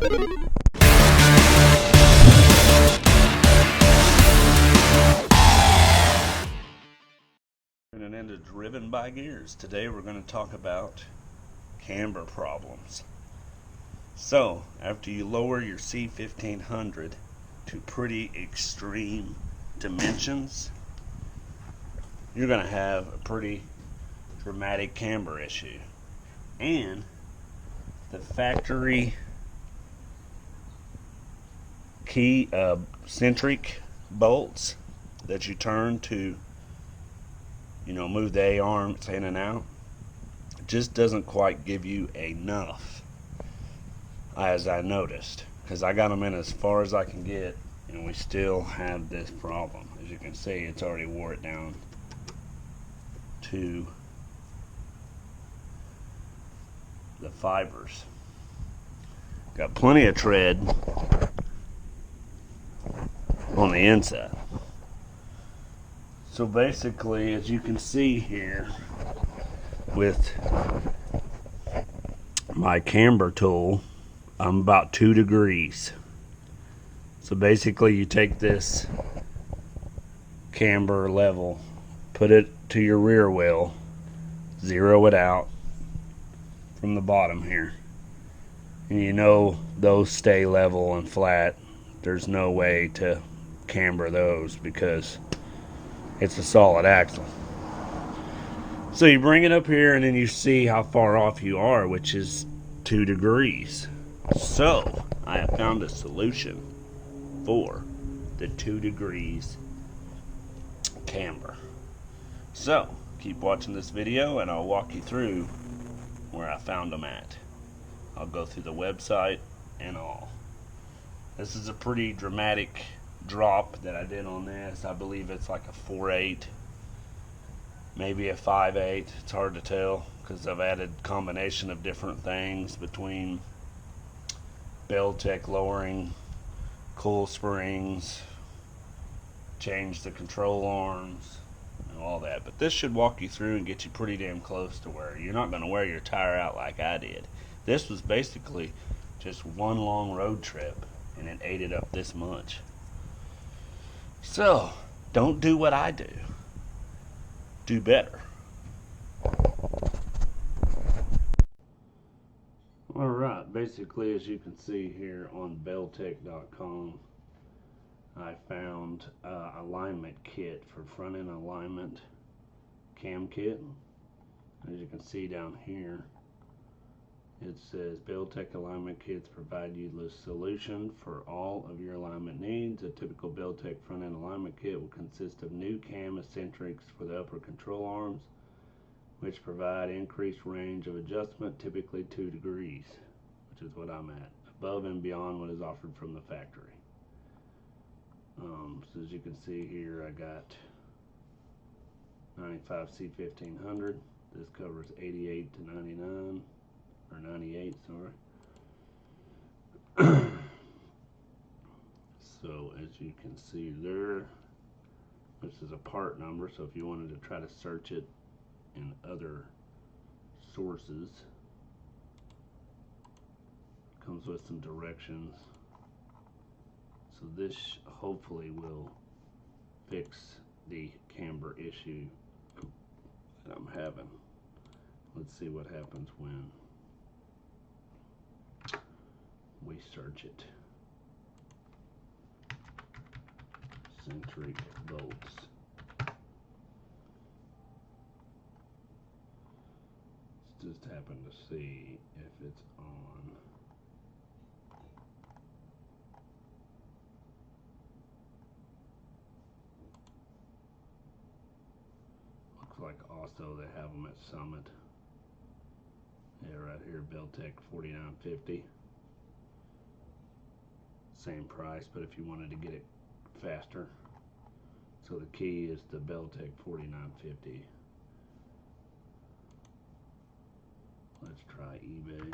Turning into Driven by Gears. Today we're going to talk about camber problems. So, after you lower your C1500 to pretty extreme dimensions, you're going to have a pretty dramatic camber issue. And the factory key centric bolts that you turn to move the A-arms in and out, just doesn't quite give you enough, as I noticed, because I got them in as far as I can get and we still have this problem. As you can see, it's already wore it down to the fibers. Got plenty of tread on the inside. So basically, as you can see here with my camber tool, I'm about 2 degrees. So basically you take this camber level, put it to your rear wheel, zero it out from the bottom here, and those stay level and flat. There's no way to camber those because it's a solid axle. So you bring it up here and then you see how far off you are, which is 2 degrees. So I have found a solution for the 2 degrees camber. So keep watching this video and I'll walk you through where I found them at. I'll go through the website and all. This is a pretty dramatic drop that I did on this. I believe it's like a 4/8, maybe a 5/8. It's hard to tell because I've added combination of different things between Belltech lowering, coil springs, change the control arms, and all that. But this should walk you through and get you pretty damn close to where you're not going to wear your tire out like I did. This was basically just one long road trip and it ate it up this much. So, don't do what I do. Do better. Alright, basically as you can see here on Belltech.com, I found alignment kit for front end alignment cam kit. As you can see down here, it says Belltech alignment kits provide you the solution for all of your alignment needs. A typical Belltech front end alignment kit will consist of new cam eccentrics for the upper control arms, which provide increased range of adjustment, typically 2 degrees, which is what I'm at, above and beyond what is offered from the factory. So as you can see here, I got 95 C1500. This covers 88 to 99. Or 98, sorry. So as you can see there, this is a part number, so if you wanted to try to search it in other sources, it comes with some directions. So this hopefully will fix the camber issue that I'm having. Let's see what happens when we search it. Centric bolts. Let's just happen to see if it's on. Looks like also they have them at Summit. Yeah, right here, Belltech 4950. Same price, but if you wanted to get it faster. So the key is the Belltech 4950. Let's try eBay.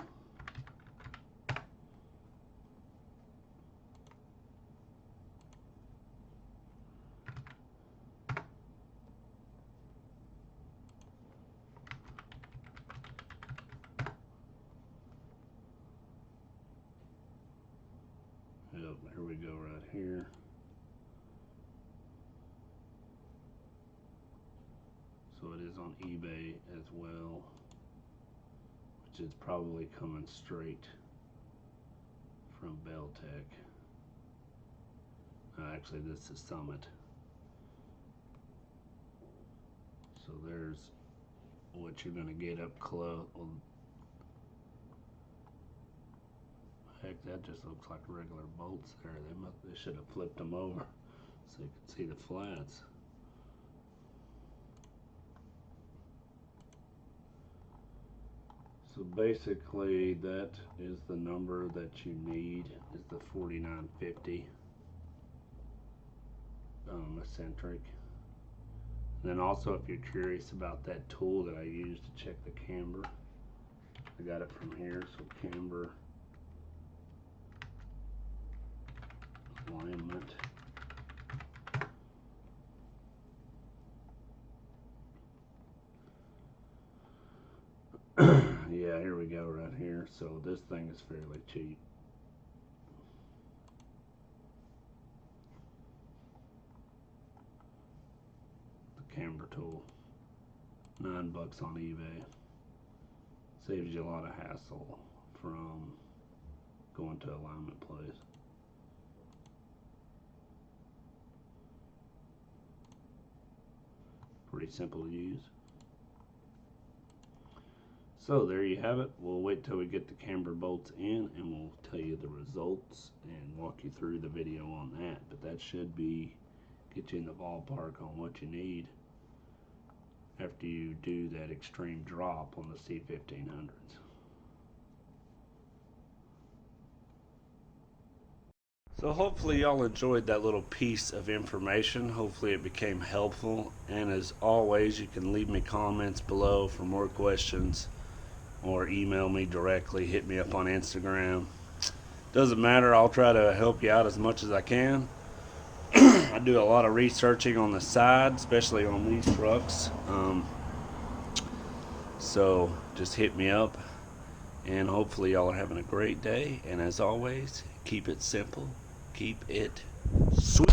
here. So it is on eBay as well, which is probably coming straight from Belltech. Actually, this is Summit. So there's what you're gonna get up close. Well, heck, that just looks like regular bolts there. They should have flipped them over so you could see the flats. So basically, that is the number that you need, is the 4950 eccentric. And then also, if you're curious about that tool that I use to check the camber, I got it from here. So camber alignment. Yeah, here we go right here. So this thing is fairly cheap. The camber tool, $9 on eBay. Saves you a lot of hassle from going to alignment place. Pretty simple to use. So there you have it. We'll wait till we get the camber bolts in and we'll tell you the results and walk you through the video on that. But that should get you in the ballpark on what you need after you do that extreme drop on the C1500s. So hopefully y'all enjoyed that little piece of information. Hopefully it became helpful. And as always, you can leave me comments below for more questions, or email me directly, hit me up on Instagram. Doesn't matter, I'll try to help you out as much as I can. I do a lot of researching on the side, especially on these trucks. So just hit me up, and hopefully y'all are having a great day. And as always, keep it simple, keep it sweet.